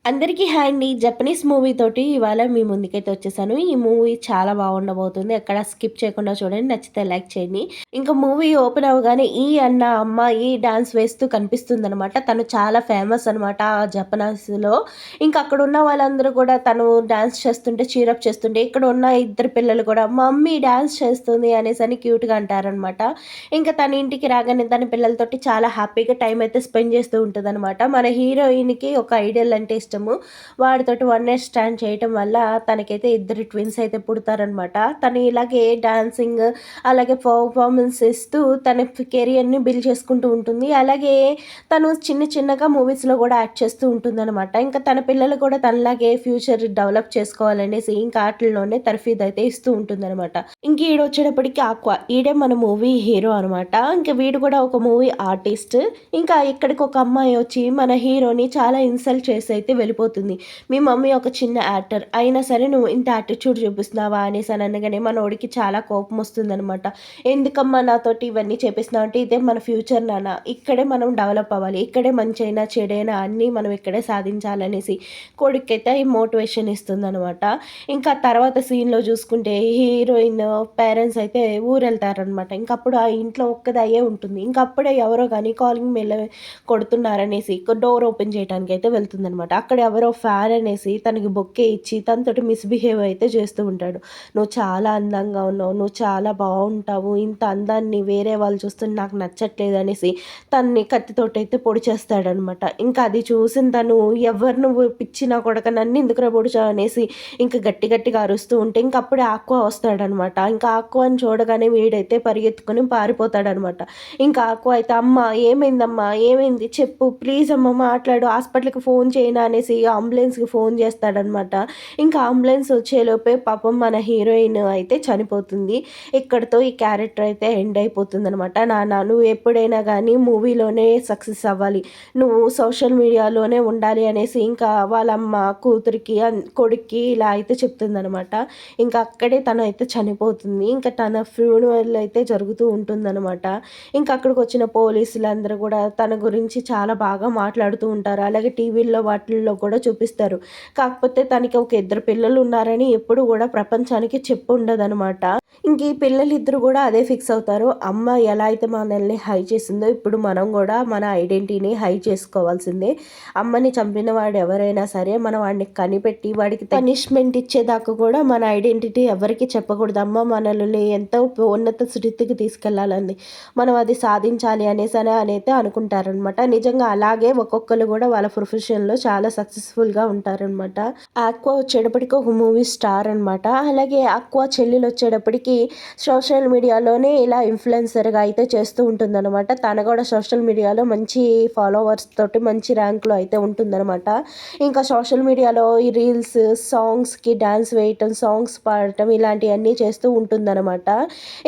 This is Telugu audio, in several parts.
అందరికీ హాయ్ అండి. జపనీస్ మూవీ తోటి ఇవాళ మీ ముందుకైతే వచ్చేసాను. ఈ మూవీ చాలా బాగుండబోతుంది. ఎక్కడ స్కిప్ చేయకుండా చూడండి. నచ్చితే లైక్ చేయండి. ఇంకా మూవీ ఓపెన్ అవ్వగానే ఈ అన్న, అమ్మాయి డాన్స్ వేస్తూ కనిపిస్తుందనమాట. తను చాలా ఫేమస్ అనమాట ఆ జపనీస్‌లో. ఇంకా అక్కడున్న వాళ్ళందరూ కూడా తను డాన్స్ చేస్తుంటే చీరప్ చేస్తుంటే, ఇక్కడ ఉన్న ఇద్దరు పిల్లలు కూడా మమ్మీ డాన్స్ చేస్తుంది అనేసని క్యూట్‌గా అంటారనమాట. ఇంకా తన ఇంటికి రాగానే తన పిల్లలతోటి చాలా హ్యాపీగా టైం అయితే స్పెండ్ చేస్తూ ఉంటదనమాట. మన హీరోయిన్‌కి ఒక ఐడియల్ అంటే ఇష్టము. వాడితోటి వన్ నైట్ స్టాండ్ చేయటం వల్ల తనకైతే ఇద్దరు ట్విన్స్ అయితే పుడతారనమాట. తను ఇలాగే డాన్సింగ్ అలాగే పర్ఫార్మెన్స్ ఇస్తూ తన కెరియర్‌ని బిల్డ్ చేసుకుంటూ ఉంటుంది. అలాగే తను చిన్న చిన్నగా మూవీస్‌లో కూడా యాక్ట్ చేస్తూ ఉంటుందనమాట. ఇంకా తన పిల్లలు కూడా తనలాగే ఫ్యూచర్ డెవలప్ చేసుకోవాలనేసి ఇంకా ఆటిల్లోనే తర్ఫీదయితే ఇస్తూ ఉంటుందనమాట. ఇంక ఈడొచ్చేటప్పటికి ఆక్వా. ఈడే మన మూవీ హీరో అనమాట. ఇంక వీడు కూడా ఒక మూవీ ఆర్టిస్ట్. ఇంకా ఇక్కడికి ఒక అమ్మాయి వచ్చి మన హీరోని చాలా ఇన్సల్ట్ చేసి అయితే వెళ్ళిపోతుంది. మీ మమ్మీ ఒక చిన్న యాక్టర్. అయినా సరే నువ్వు ఇంత యాటిట్యూడ్ చూపిస్తున్నావా అనేసి అని అనగానే మనోడికి చాలా కోపం వస్తుందనమాట. ఎందుకమ్మా నాతోటి ఇవన్నీ చేపిస్తున్నావు అంటే ఇదే మన ఫ్యూచర్ నాన్న. ఇక్కడే మనం డెవలప్ అవ్వాలి. ఇక్కడే మంచైనా చెడైనా అన్నీ మనం ఇక్కడే సాధించాలనేసి కొడుకైతే ఈ మోటివేషన్ ఇస్తుందనమాట. ఇంకా తర్వాత సీన్‌లో చూసుకుంటే హీరోయిన్ పేరెంట్స్ అయితే ఊరెళ్తారనమాట. ఇంకప్పుడు ఆ ఇంట్లో ఒక్కది అయ్యే ఉంటుంది. ఇంకప్పుడే ఎవరో గాని కాలింగ్ బెల్ కొడుతున్నారనేసి డోర్ ఓపెన్ చేయడానికైతే వెళ్తుందనమాట. అక్కడ ఎవరో ఫ్యాన్ అనేసి తనకి బొకే ఇచ్చి తనతోటి మిస్‌బిహేవ్ అయితే చేస్తూ ఉంటాడు. "నువ్వు చాలా అందంగా ఉన్నావు. నువ్వు చాలా బావుంటావు. ఇంత అందాన్ని వేరే వాళ్ళు చూస్తుంటే నాకు నచ్చట్లేదు" అనేసి తనని కత్తితోటైతే పొడిచేస్తాడనమాట. ఇంకా అది చూసిన తను "ఎవ్వరు నువ్వు పిచ్చి నా కొడకా నన్నెందుకురా పొడిచావు" అనేసి ఇంక గట్టి గట్టిగా అరుస్తూ ఉంటే ఇంకప్పుడే ఆక్వా వస్తాడనమాట. ఇంకా ఆక్వాని చూడగానే వీడైతే పరిగెత్తుకొని పారిపోతాడనమాట. ఇంకా ఆక్వా అయితే "అమ్మ ఏమైందమ్మా? ఏమైంది చెప్పు ప్లీజ్ అమ్మ మాట్లాడు హాస్పిటల్‌కి ఫోన్ చేయనా" అనేసి అంబులెన్స్‌కి ఫోన్ చేస్తాడనమాట. ఇంకా అంబులెన్స్ వచ్చేలోపే పాపం మన హీరోయిన్ అయితే చనిపోతుంది. ఇక్కడితో ఈ క్యారెక్టర్ అయితే ఎండ్ అయిపోతుందనమాట. "నాన్న నువ్వు ఎప్పుడైనా గానీ మూవీలోనే సక్సెస్ అవ్వాలి. నువ్వు సోషల్ మీడియాలోనే ఉండాలి" అనేసి ఇంకా వాళ్ళమ్మ కూతురికి కొడుక్కి ఇలా అయితే చెప్తుందనమాట. ఇంకా అక్కడే తనైతే చనిపోతుంది. ఇంకా తన ఫ్యూనరల్ అయితే జరుగుతూ ఉంటుందనమాట. ఇంకా అక్కడికొచ్చిన పోలీసులందరూ గూడా తన గురించి చాలా బాగా మాట్లాడుతూ ఉంటారు. అలాగే టీవీల్లో వాటిల్లో కూడా చూపిస్తారు. కాకపోతే తనకి ఒక ఇద్దరు పిల్లలున్నారని ఎప్పుడు గూడా ప్రపంచానికి చెప్పుండదనమాట. ఇంక ఈ పిల్లలిద్దరూ గూడా అదే ఫిక్స్ అవుతారు. అమ్మ ఎలా అయితే మనల్ని హై చేసిందో ఇప్పుడు మనం గూడా మన ఐడెంటిటీని హై చేసుకోవాల్సిందే. అమ్మని చంపిన వాడు ఎవరైనా సరే మనం వాడిని కనిపెట్టి వాడికి పనిష్మెంట్ ఇచ్చేదాకా కూడా మన ఐడెంటిటీ ఎవరికీ చెప్పకూడదు. అమ్మ మనల్ని ఎంతో ఉన్నత స్థితికి తీసుకెళ్ళాలని మనం అది సాధించాలి అనేసని అనైతే అనుకుంటారనమాట. నిజంగా అలాగే ఒక్కొక్కళ్ళు కూడా వాళ్ళ ప్రొఫెషన్‌లో చాలా సక్సెస్‌ఫుల్‌గా ఉంటారనమాట. ఆక్వా వచ్చేటప్పటికి ఒక మూవీ స్టార్ అనమాట. అలాగే ఆక్వా చెల్లెలొచ్చేటప్పటికి సోషల్ మీడియాలోనే ఇలా ఇన్‌ఫ్లుయెన్సర్‌గా అయితే చేస్తూ ఉంటుందనమాట. తను కూడా సోషల్ మీడియాలో మంచి ఫాలోవర్స్ తోటి మంచి ర్యాంక్‌లో అయితే ఉంటుందనమాట. ఇంకా సోషల్ మీడియాలో ఈ రీల్స్, సాంగ్స్‌కి డాన్స్ వేయటం, సాంగ్స్ పాడటం ఇలాంటియన్నీ చేస్తూ ఉంటుందనమాట.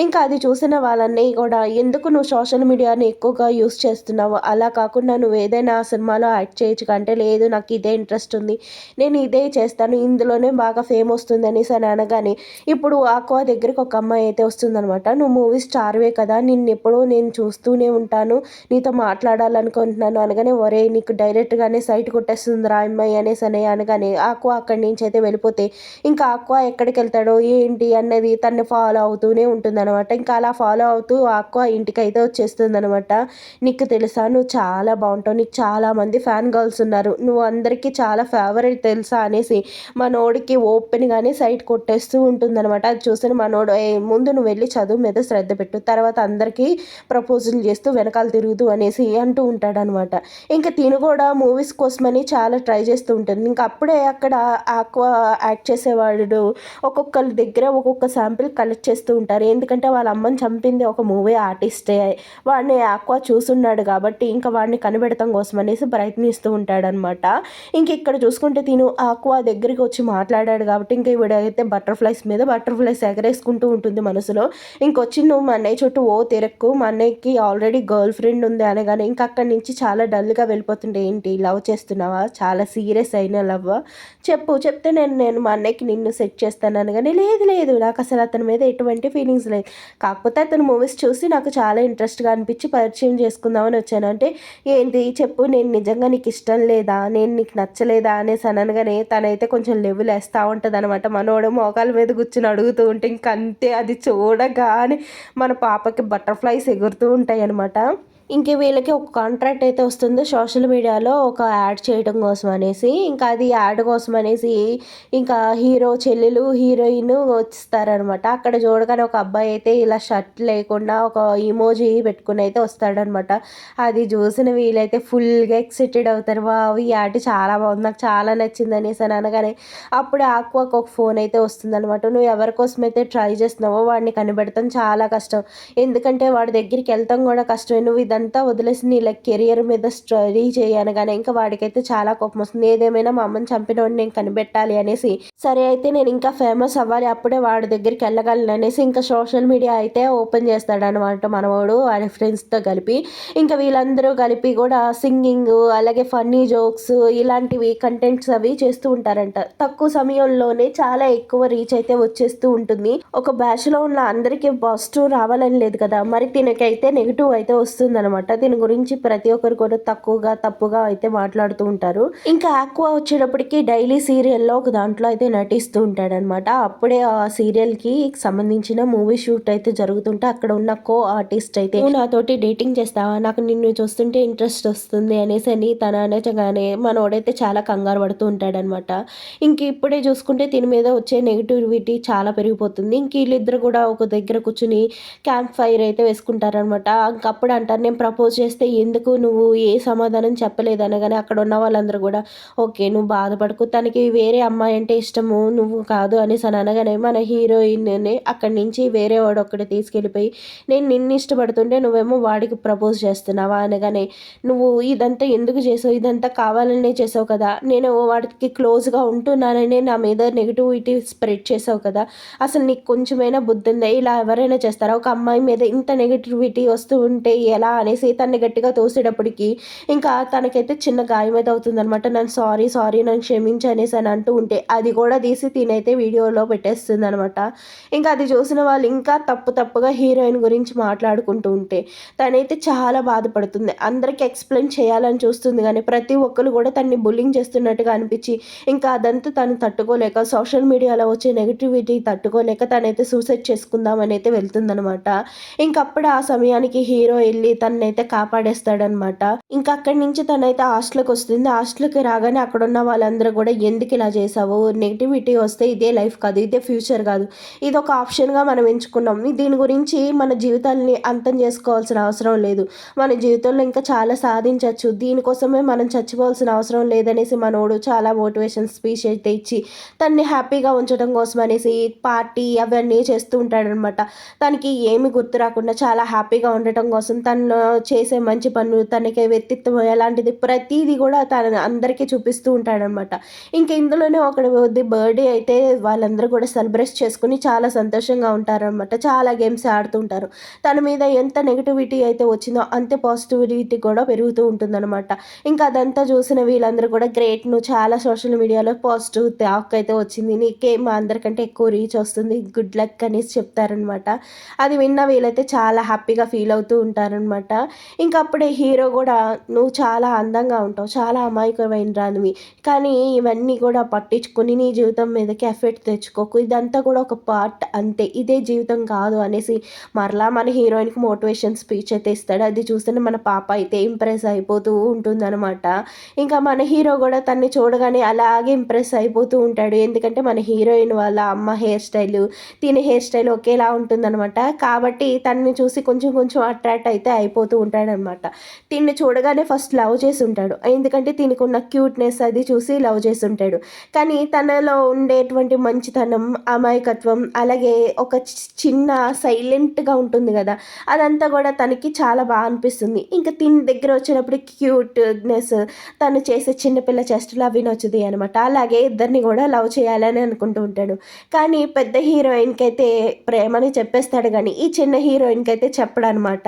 ఇంకా అది చూసిన వాళ్ళన్నీ కూడా "ఎందుకు నువ్వు సోషల్ మీడియాని ఎక్కువగా యూజ్ చేస్తున్నావు? అలా కాకుండా నువ్వు ఏదైనా సినిమాలో యాక్ట్ చేయొచ్చుగా" అంటే "లేదు నాకు ఇదే ఇంట్రెస్ట్ ఉంది. నేను ఇదే చేస్తాను. ఇందులోనే బాగా ఫేమ్ వస్తుంది" అనేసని అనగానే ఇప్పుడు ఆక్వా దగ్గరికి ఒక అమ్మాయి అయితే వస్తుందనమాట. "నువ్వు మూవీ స్టార్‌వే కదా! నిన్నెప్పుడూ నేను చూస్తూనే ఉంటాను. నీతో మాట్లాడాలనుకుంటున్నాను" అనగానే "ఒరేయ్! నీకు డైరెక్ట్‌గానే సైట్ కొట్టేస్తుందిరా ఆ అమ్మాయి" అనేసని అనగానే ఆక్వా అక్కడి నుంచి అయితే వెళ్ళిపోతే ఇంకా ఆక్వా ఎక్కడికెళ్తాడో ఏంటి అన్నది తనని ఫాలో అవుతూనే ఉంటుందనమాట. ఇంకా అలా ఫాలో అవుతూ ఆక్వా ఇంటికైతే వచ్చేస్తుందనమాట. "నీకు తెలుసా నువ్వు చాలా బావుంటావు. నీకు చాలామంది ఫ్యాన్ గర్ల్స్ ఉన్నారు. నువ్వు అందరికీ చాలా ఫేవరెట్ తెలుసా" అనేసి మనోడికి ఓపెన్‌గానే సైట్ కొట్టేస్తూ ఉంటుందనమాట. అది చూసిన మనోడు "ఏయ్! ముందు నువ్వు వెళ్లి చదువు మీద శ్రద్ధ పెట్టు. తర్వాత అందరికీ ప్రపోజులు చేస్తూ వెనకాల తిరుగుదు" అనేసి అంటూ ఉంటాడనమాట. ఇంక తిను కూడా మూవీస్ కోసమని చాలా ట్రై చేస్తూ ఉంటుంది. ఇంక అప్పుడే అక్కడ ఆక్వా యాక్ట్ చేసేవాడు ఒక్కొక్కళ్ళ దగ్గర ఒక్కొక్క శాంపిల్ కలెక్ట్ చేస్తూ ఉంటారు. ఎందుకంటే వాళ్ళ అమ్మని చంపింది ఒక మూవీ ఆర్టిస్టే. వాడిని ఆక్వా చూసున్నాడు కాబట్టి ఇంకా వాడిని కనిపెడతం కోసం అనేసి ప్రయత్నిస్తూ ఉంటాడనమాట. ఇంక ఇక్కడ చూసుకుంటే తిను ఆక్వా దగ్గరికి వచ్చి మాట్లాడాడు కాబట్టి ఇంక ఈవిడైతే బటర్‌ఫ్లైస్ మీద బటర్‌ఫ్లైస్ ఎగరేసుకుంటూ ఉంటుంది మనసులో. ఇంకొచ్చి "నువ్వు మా అన్నయ్య చుట్టూ ఓ తిరక్కు. మా అన్నయ్యకి ఆల్రెడీ గర్ల్ ఫ్రెండ్ ఉంది" అనగానే ఇంక అక్కడి నుంచి చాలా డల్‌గా వెళ్ళిపోతుంటే "ఏంటి లవ్ చేస్తున్నావా? చాలా సీరియస్ అయిన లవ్వా? చెప్పు చెప్తే నేను నేను మా అన్నయ్యకి నిన్ను సెట్ చేస్తాను" అనగానే "లేదు లేదు నాకసలు అతని మీద ఎటువంటి ఫీలింగ్స్ లేదు. కాకపోతే అతని మూవీస్ చూసి నాకు చాలా ఇంట్రెస్ట్‌గా అనిపించి పరిచయం చేసుకుందామని వచ్చాను" అంటే "ఏంటి చెప్పు నేను నిజంగా నీకు ఇష్టం లేదా? నేను నీకు నీకు నచ్చలేదా అనేసి అనగానే తనైతే కొంచెం లెవ్వులేస్తా ఉంటదనమాట. మనోడు మోకాళ్ళ మీద కూర్చొని అడుగుతూ ఉంటే ఇంక అంతే, అది చూడగానే మన పాపకి బటర్‌ఫ్లైస్ ఎగురుతూ ఉంటాయనమాట. ఇంక వీళ్ళకి ఒక కాంట్రాక్ట్ అయితే వస్తుంది సోషల్ మీడియాలో ఒక యాడ్ చేయడం కోసం అనేసి. ఇంకా అది యాడ్ కోసం అనేసి ఇంకా హీరో చెల్లెలు, హీరోయిన్ వస్తారనమాట. అక్కడ చూడగానే ఒక అబ్బాయి అయితే ఇలా షర్ట్ లేకుండా ఒక ఇమోజీ పెట్టుకొని అయితే వస్తాడనమాట. అది చూసిన వీళ్ళైతే ఫుల్‌గా ఎక్సైటెడ్ అవుతారు. వావ్! ఈ యాడ్ చాలా బాగుంది, నాకు చాలా నచ్చింది అనేసి అని అనగానే అప్పుడే ఆక్వాకి ఒక ఫోన్ అయితే వస్తుందనమాట. నువ్వు ఎవరి కోసం అయితే ట్రై చేస్తున్నావో వాడిని కనిపెడతాం చాలా కష్టం. ఎందుకంటే వాడి దగ్గరికి వెళ్తాం కూడా కష్టమే. నువ్వు ఇదంతా వదిలేసి నీ కెరియర్ మీద స్టడీ చేయి అనగానే ఇంకా వాడికైతే చాలా కోపం వస్తుంది. ఏదేమైనా మా అమ్మని చంపినోడిని నేను కనిపెట్టాలి అనేసి, సరే అయితే నేను ఇంకా ఫేమస్ అవ్వాలి అప్పుడే వాడి దగ్గరికి వెళ్ళగలను అనేసి ఇంకా సోషల్ మీడియా అయితే ఓపెన్ చేస్తాడనమాట మనవాడు వాడి ఫ్రెండ్స్తో కలిపి. ఇంకా వీళ్ళందరూ కలిపి కూడా సింగింగ్ అలాగే ఫన్నీ జోక్స్ ఇలాంటివి కంటెంట్స్ అవి చేస్తూ ఉంటారంట. తక్కువ సమయంలోనే చాలా ఎక్కువ రీచ్ అయితే వచ్చేస్తూ ఉంటుంది. ఒక బ్యాచ్లో ఉన్న అందరికీ పాజిటివ్ రావాలని లేదు కదా, మరి దీనికైతే నెగిటివ్ అయితే వస్తుందన్నమాట. దీని గురించి ప్రతి ఒక్కరు కూడా తప్పుగా అయితే మాట్లాడుతూ ఉంటారు. ఇంకా ఆక్వా వచ్చేటప్పటికి డైలీ సీరియల్లో ఒక దాంట్లో అయితే నటిస్తూ ఉంటాడనమాట. అప్పుడే ఆ సీరియల్కి సంబంధించిన మూవీ షూట్ అయితే జరుగుతుంటే అక్కడ ఉన్న కో ఆర్టిస్ట్ అయితే నువ్వు నాతోటి డేటింగ్ చేస్తావా, నాకు నిన్ను చూస్తుంటే ఇంట్రెస్ట్ వస్తుంది అనేసి అని తన అనగానే మనోడైతే చాలా కంగారు పడుతూ ఉంటాడనమాట. ఇంక ఇప్పుడే చూసుకుంటే దీని మీద వచ్చే నెగిటివిటీ చాలా పెరిగిపోతుంది. ఇంక వీళ్ళిద్దరు కూడా ఒక దగ్గర కూర్చుని క్యాంప్ ఫైర్ అయితే వేసుకుంటారనమాట. ఇంకప్పుడు అంటారు, నేను ప్రపోజ్ చేస్తే ఎందుకు నువ్వు ఏ సమాధానం చెప్పలేదు అనగానే అక్కడ ఉన్న వాళ్ళందరూ కూడా ఓకే నువ్వు బాధపడకు, తనకి వేరే అమ్మాయి అంటే ఇష్టము నువ్వు కాదు అనేసి అని అనగానే మన హీరోయిన్ని అక్కడి నుంచి వేరే వాడు ఒక్కటి తీసుకెళ్ళిపోయి నేను నిన్ను ఇష్టపడుతుంటే నువ్వేమో వాడికి ప్రపోజ్ చేస్తున్నావా అనగానే నువ్వు ఇదంతా ఎందుకు చేసావు, ఇదంతా కావాలనే చేసావు కదా, నేను వాడికి క్లోజ్గా ఉంటున్నానని నా మీద నెగిటివిటీ స్ప్రెడ్ చేసావు కదా, అసలు నీకు కొంచెమైనా బుద్ధి ఉందా, ఇలా ఎవరైనా చేస్తారా, ఒక అమ్మాయి మీద ఇంత నెగిటివిటీ వస్తూ ఉంటే ఎలా అనేసి తన్ని గట్టిగా తోసేటప్పటికి ఇంకా తనకైతే చిన్న గాయం అయితే అవుతుందనమాట. నన్ను సారీ నన్ను క్షమించి అనేసి అని అంటూ ఉంటే అది కూడా తీసి తినైతే వీడియోలో పెట్టేస్తుంది అనమాట. ఇంకా అది చూసిన వాళ్ళు ఇంకా తప్పుగా హీరోయిన్ గురించి మాట్లాడుకుంటూ ఉంటే తనైతే చాలా బాధపడుతుంది. అందరికీ ఎక్స్ప్లెయిన్ చేయాలని చూస్తుంది కానీ ప్రతి ఒక్కరు కూడా తనని బుల్లింగ్ చేస్తున్నట్టుగా అనిపించి ఇంకా అదంతా తను తట్టుకోలేక సోషల్ మీడియాలో వచ్చే నెగిటివిటీ తట్టుకోలేక తనైతే సూసైడ్ చేసుకుందామని అయితే వెళ్తుందనమాట. ఇంకప్పుడు ఆ సమయానికి హీరో వెళ్ళి తనైతే కాపాడేస్తాడనమాట. ఇంకా అక్కడి నుంచి తనైతే హాస్టల్కి వస్తుంది. హాస్టల్కి రాగానే అక్కడ ఉన్న వాళ్ళందరూ కూడా ఎందుకు ఇలా చేసావు, నెగిటివిటీ వస్తే ఇదే లైఫ్ కాదు, ఇదే ఫ్యూచర్ కాదు, ఇది ఒక ఆప్షన్గా మనం ఎంచుకున్నాం, దీని గురించి మన జీవితాన్ని అంతం చేసుకోవాల్సిన అవసరం లేదు, మన జీవితంలో ఇంకా చాలా సాధించవచ్చు, దీనికోసమే మనం చచ్చిపోవాల్సిన అవసరం లేదనేసి మనోడు చాలా మోటివేషన్ స్పీచ్ అయితే ఇచ్చి తన్ని హ్యాపీగా ఉంచడం కోసం అనేసి పార్టీ అవన్నీ చేస్తూ ఉంటాడనమాట. తనకి ఏమి గుర్తు రాకుండా చాలా హ్యాపీగా ఉండటం కోసం తను చేసే మంచి పనులు, తనకి వ్యక్తిత్వం ఎలాంటిది ప్రతీది కూడా తన అందరికీ చూపిస్తూ ఉంటాడనమాట. ఇంకా ఇందులోనే ఒకటి బర్త్డే అయితే వాళ్ళందరూ కూడా సెలబ్రేట్ చేసుకుని చాలా సంతోషంగా ఉంటారనమాట. చాలా గేమ్స్ ఆడుతుంటారు. తన మీద ఎంత నెగిటివిటీ అయితే వచ్చిందో అంతే పాజిటివిటీ కూడా పెరుగుతూ ఉంటుందన్నమాట. ఇంకా అదంతా చూసిన వీళ్ళందరూ కూడా గ్రేట్, నువ్వు చాలా సోషల్ మీడియాలో పాజిటివ్ టాక్ అయితే వచ్చింది, నీకే మా అందరికంటే ఎక్కువ రీచ్ వస్తుంది, గుడ్ లక్ అనేసి చెప్తారనమాట. అది విన్న వీళ్ళైతే చాలా హ్యాపీగా ఫీల్ అవుతూ ఉంటారనమాట. ఇంకా అప్పుడే హీరో కూడా నువ్వు చాలా అందంగా ఉంటావు, చాలా అమాయకమైన రానివి, కానీ ఇవన్నీ కూడా పట్టించుకొని నీ జీవితం మీదకి ఎఫెక్ట్ తెచ్చుకోకు, ఇదంతా కూడా ఒక పార్ట్ అంతే, ఇదే జీవితం కాదు అనేసి మరలా మన హీరోయిన్కి మోటివేషన్ స్పీచ్ అయితే ఇస్తాడు. అది చూస్తేనే మన పాప అయితే ఇంప్రెస్ అయిపోతూ ఉంటుందన్నమాట. ఇంకా మన హీరో కూడా తన్ని చూడగానే అలాగే ఇంప్రెస్ అయిపోతూ ఉంటాడు. ఎందుకంటే మన హీరోయిన్ వాళ్ళ అమ్మ హెయిర్ స్టైల్ తిని హెయిర్ స్టైల్ ఒకేలా ఉంటుందన్నమాట. కాబట్టి తనని చూసి కొంచెం అట్రాక్ట్ అయితే అయిపోతూ ఉంటాడనమాట. తిన్ని చూడగానే ఫస్ట్ లవ్ చేసి ఉంటాడు, ఎందుకంటే తినికి ఉన్న క్యూట్నెస్ అది చూసి లవ్ చేసి ఉంటాడు. కానీ తనలో ఉండేటువంటి మంచితనం, అమాయకత్వం అలాగే ఒక చిన్న సైలెంట్గా ఉంటుంది కదా, అదంతా కూడా తనకి చాలా బాగా అనిపిస్తుంది. ఇంకా తిని దగ్గర వచ్చినప్పుడు క్యూట్నెస్, తను చేసే చిన్నపిల్ల చేష్టలు అవి నచ్చుతాయి అనమాట. అలాగే ఇద్దరిని కూడా లవ్ చేయాలని అనుకుంటూ ఉంటాడు. కానీ పెద్ద హీరోయిన్కి అయితే ప్రేమని చెప్పేస్తాడు కానీ ఈ చిన్న హీరోయిన్కి అయితే చెప్పడనమాట.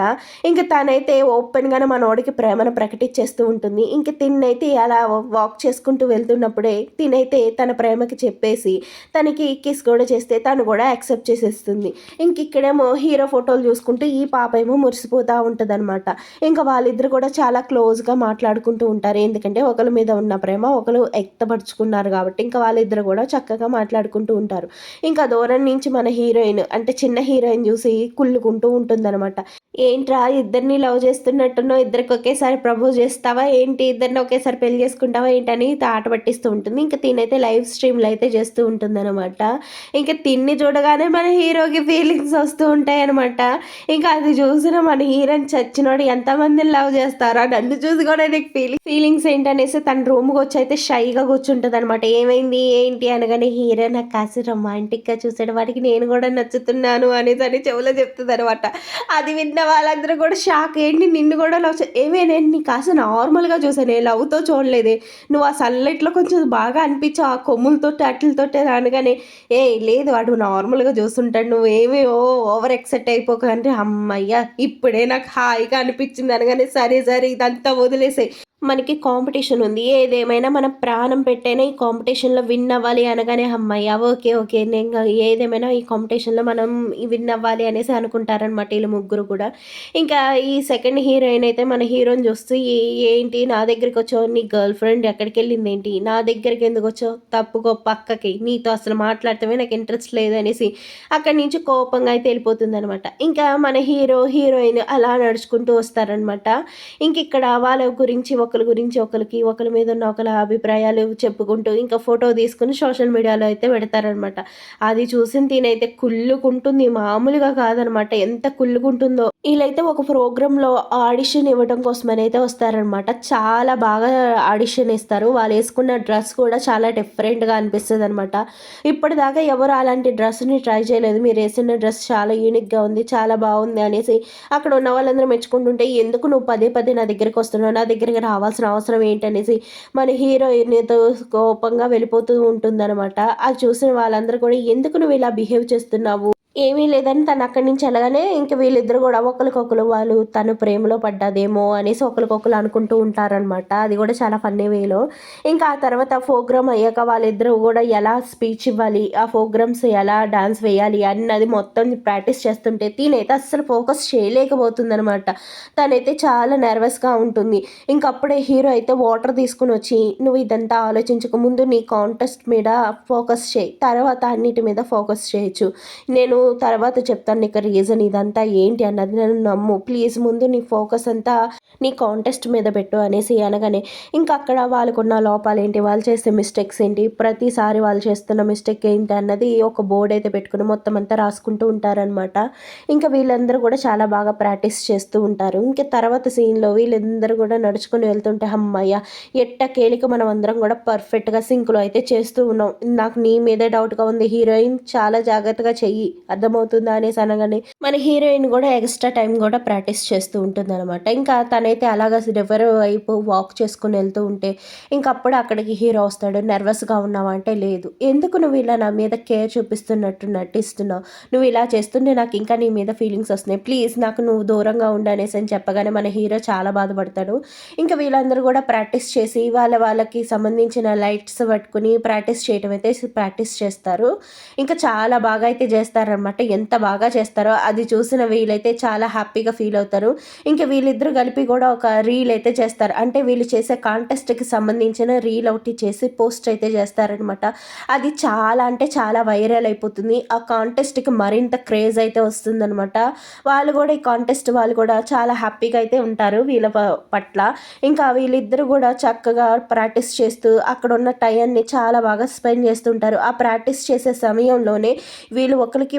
ఇంకా తనైతే ఓపెన్‌గానే మనోడికి ప్రేమను ప్రకటించేస్తూ ఉంటుంది. ఇంక తినైతే అలా వాక్ చేసుకుంటూ వెళ్తున్నప్పుడే తినైతే తన ప్రేమకి చెప్పేసి తనకి కిస్ కూడా చేస్తే తను కూడా యాక్సెప్ట్ చేసేస్తుంది. ఇంక ఇక్కడేమో హీరో ఫోటోలు చూసుకుంటూ ఈ పాప ఏమో మురిసిపోతా ఉంటదనమాట. ఇంకా వాళ్ళిద్దరు కూడా చాలా క్లోజ్‌గా మాట్లాడుకుంటూ ఉంటారు. ఎందుకంటే ఒకళ్ళ మీద ఉన్న ప్రేమ ఒకళ్ళు వ్యక్తపరుచుకున్నారు కాబట్టి ఇంకా వాళ్ళిద్దరు కూడా చక్కగా మాట్లాడుకుంటూ ఉంటారు. ఇంకా దూరం నుంచి మన హీరోయిన్ అంటే చిన్న హీరోయిన్ చూసి కుళ్ళుకుంటూ ఉంటుందనమాట. ఏంట్రా ఇద్దరిని లవ్ చేస్తున్నట్టున్నావు, ఇద్దరికి ఒకేసారి ప్రపోజ్ చేస్తావా ఏంటి? ఇద్దరిని ఒకేసారి పెళ్లి చేసుకుంటావా ఏంటని ఆట పట్టిస్తూ ఉంటుంది. ఇంక తినైతే లైవ్ స్ట్రీమ్‌లో అయితే చేస్తూ ఉంటుందనమాట. ఇంక తిన్ని చూడగానే మన హీరోకి ఫీలింగ్స్ వస్తూ ఉంటాయనమాట. ఇంకా అది చూసిన మన హీరోయిన్ చచ్చినోడు ఎంతమందిని లవ్ చేస్తారా? నన్ను చూసి కూడా నీకు ఫీలింగ్స్ ఏంటనేసి తన రూమ్‌కొచ్చి అయితే షైగా కూర్చుంటదనమాట. ఏమైంది? ఏంటి? అనగానే హీరో నాకు కాస్త రొమాంటిక్‌గా చూసాడు. వాడికి నేను కూడా నచ్చుతున్నాను అనేసని చెవులో చెప్తదనమాట. అది విన్న వాళ్ళందరూ కూడా షాక్. ఏంటి నిన్ను కూడా లవ్ ఏమే నేను నీకు కాస్త నార్మల్‌గా చూసానే లవ్‌తో చూడలేదే. నువ్వు ఆ సన్‌లైట్‌లో కొంచెం బాగా అనిపించావు ఆ కొమ్ములతోటి ఆటిలతోటి అనగానే, ఏయ్ లేదు వాడు నార్మల్‌గా చూస్తుంటాడు. నువ్వేమి ఓవర్ ఎక్సైట్ అయిపోకు అంటే, హమ్మయ్య! ఇప్పుడే నాకు హాయిగా అనిపించింది అనగానే, సరే సరే ఇదంతా వదిలేసేయి. మనకి కాంపిటీషన్ ఉంది. ఏదేమైనా మనం ప్రాణం పెట్టైనా ఈ కాంపిటీషన్‌లో విన్ అవ్వాలి అనగానే హమ్మయ్య! ఓకే. ఓకే. నేను ఏదేమైనా ఈ కాంపిటీషన్‌లో మనం విన్ అవ్వాలి అనేసి అనుకుంటారనమాట ఈళ్ళు ముగ్గురు కూడా. ఇంకా ఈ సెకండ్ హీరోయిన్ అయితే మన హీరోని చూస్తూ ఏంటి నా దగ్గరికొచ్చావు? నీ గర్ల్ ఫ్రెండ్ ఎక్కడికెళ్ళిందేంటి? నా దగ్గరికెందుకొచ్చావు? తప్పుకో పక్కకి. నీతో అసలు మాట్లాడటమే నాకు ఇంట్రెస్ట్ లేదు అనేసి అక్కడి నుంచి కోపంగా అయితే వెళ్ళిపోతుందనమాట. ఇంకా మన హీరో, హీరోయిన్ అలా నడుచుకుంటూ వస్తారనమాట. ఇంకిక్కడ వాళ్ళ గురించి ఒకళ్ళ గురించి ఒకళ్ళకి, ఒకళ్ళ మీద ఉన్న ఒకళ్ళ అభిప్రాయాలు చెప్పుకుంటూ, ఇంకా ఫోటో తీసుకొని సోషల్ మీడియాలో అయితే పెడతారనమాట. అది చూసిన తినైతే కుళ్ళుకుంటుంది. మామూలుగా కాదనమాట. ఎంత కుళ్ళుకుంటుందో. ఈళ్ళైతే ఒక ప్రోగ్రామ్‌లో ఆడిషన్ ఇవ్వడం కోసమనైతే వస్తారనమాట. చాలా బాగా ఆడిషన్ ఇస్తారు. వాళ్ళేసుకున్న డ్రెస్ కూడా చాలా డిఫరెంట్‌గా అనిపిస్తదనమాట. ఇప్పటిదాకా ఎవరు అలాంటి డ్రెస్‌ని ట్రై చేయలేదు. మీరేసిన డ్రెస్ చాలా యూనిక్‌గా ఉంది. చాలా బావుంది అనేసి అక్కడ ఉన్న వాళ్ళందరూ మెచ్చుకుంటుంటే, ఎందుకు నువ్వు పదే పదే నా దగ్గరికొస్తున్నావు? నా దగ్గరికి రావాల్సిన అవసరం ఏంటనేసి మన హీరోయిన్‌తో కోపంగా వెళ్ళిపోతూ ఉంటుందనమాట. అది చూసిన వాళ్ళందరూ కూడా ఎందుకు నువ్వు ఇలా బిహేవ్ చేస్తున్నావు? ఏమీ లేదని తను అక్కడి నుంచి ఎళ్ళగానే ఇంక వీళ్ళిద్దరు గూడా ఒకళ్ళకొకళ్ళు వాళ్ళు తను ప్రేమలో పడ్డదేమో అనేసి ఒకళ్ళకొకళ్ళు అనుకుంటూ ఉంటారనమాట. అది గూడా చాలా ఫన్నీ వేలో. ఇంకా ఆ తర్వాత ప్రోగ్రామ్ అయ్యాక వాళ్ళిద్దరూ గూడా ఎలా స్పీచ్ ఇవ్వాలి, ఆ ప్రోగ్రామ్స్ ఎలా డాన్స్ వేయాలి అన్నది మొత్తం ప్రాక్టీస్ చేస్తుంటే తినైతే అస్సలు ఫోకస్ చేయలేకపోతుందనమాట. తనైతే చాలా నెర్వస్‌గా ఉంటుంది. ఇంకప్పుడే హీరో అయితే వాటర్ తీసుకొనొచ్చి, "నువ్వు ఇదంతా ఆలోచించక ముందు నీ కాంటెస్ట్ మీద ఫోకస్ చెయి. తర్వాత అన్నిటి మీద ఫోకస్ చేయొచ్చు. నేను తర్వాత చెప్తాను నీకు రీజన్ ఇదంతా ఏంటి అన్నది నన్ను నమ్ము. ప్లీజ్ ముందు నీ ఫోకస్ అంతా నీ కాంటెస్ట్ మీద పెట్టు" అనేసి అనగానే, ఇంకా అక్కడ వాళ్ళకున్న లోపాలేంటి, వాళ్ళు చేసే మిస్టేక్స్ ఏంటి, ప్రతిసారి వాళ్ళు చేస్తున్న మిస్టేక్ ఏంటి అన్నది ఒక బోర్డ్ అయితే పెట్టుకొని మొత్తం అంతా రాసుకుంటూ ఉంటారనమాట. ఇంకా వీళ్ళందరూ కూడా చాలా బాగా ప్రాక్టీస్ చేస్తూ ఉంటారు. ఇంకా తర్వాత సీన్‌లో వీళ్ళందరూ కూడా నడుచుకొని వెళ్తుంటే హమ్మయ్య! ఎట్టకేలిక మనం అందరం కూడా పర్ఫెక్ట్‌గా సింక్‌లో అయితే చేస్తూ ఉన్నాం. నాకు నీ మీదే డౌట్‌గా ఉంది హీరోయిన్ చాలా జాగ్రత్తగా చెయ్యి. అర్థమవుతుందా అనేసి అనగానే, మన హీరోయిన్ గూడా ఎక్స్‌ట్రా టైమ్ గూడా ప్రాక్టీస్ చేస్తూ ఉంటుందనమాట. ఇంకా తనైతే అలాగా రివర్ వైపు వాక్ చేసుకొని వెళ్తూ ఉంటే, ఇంకప్పుడు అక్కడికి హీరో వస్తాడు. "నెర్వస్‌గా ఉన్నావా?" అంటే, "లేదు." "ఎందుకు నువ్వు ఇలా నా మీద కేర్ చూపిస్తున్నట్టు నటిస్తున్నావు? నువ్వు ఇలా చేస్తుంటే నాకు ఇంకా నీ మీద ఫీలింగ్స్ వస్తున్నాయి. ప్లీజ్ నాకు నువ్వు దూరంగా ఉండు" అనేసని చెప్పగానే మన హీరో చాలా బాధపడతాడు. ఇంకా వీళ్ళందరూ గూడా ప్రాక్టీస్ చేసి వాళ్ళకి సంబంధించిన లైట్స్ పట్టుకొని ప్రాక్టీస్ చేయటం అయితే ప్రాక్టీస్ చేస్తారు. ఇంకా చాలా బాగా అయితే చేస్తారనమాట. ఎంత బాగా చేస్తారో అది చూసిన వీళ్ళైతే చాలా హ్యాపీగా ఫీల్ అవుతారు. ఇంకా వీళ్ళిద్దరూ కలిపి కూడా ఒక రీల్ అయితే చేస్తారు. అంటే వీళ్ళు చేసే కాంటెస్ట్‌కి సంబంధించిన రీల్ ఒకటి చేసి పోస్ట్ అయితే చేస్తారనమాట. అది చాలా అంటే చాలా వైరల్ అయిపోతుంది. ఆ కాంటెస్ట్‌కి మరింత క్రేజ్ అయితే వస్తుందనమాట. వాళ్ళు కూడా ఈ కాంటెస్ట్ వాళ్ళు కూడా చాలా హ్యాపీగా అయితే ఉంటారు వీళ్ళ పట్ల. ఇంకా వీళ్ళిద్దరూ కూడా చక్కగా ప్రాక్టీస్ చేస్తూ అక్కడున్న టైంని చాలా బాగా స్పెండ్ చేస్తుంటారు. ఆ ప్రాక్టీస్ చేసే సమయంలోనే వీళ్ళు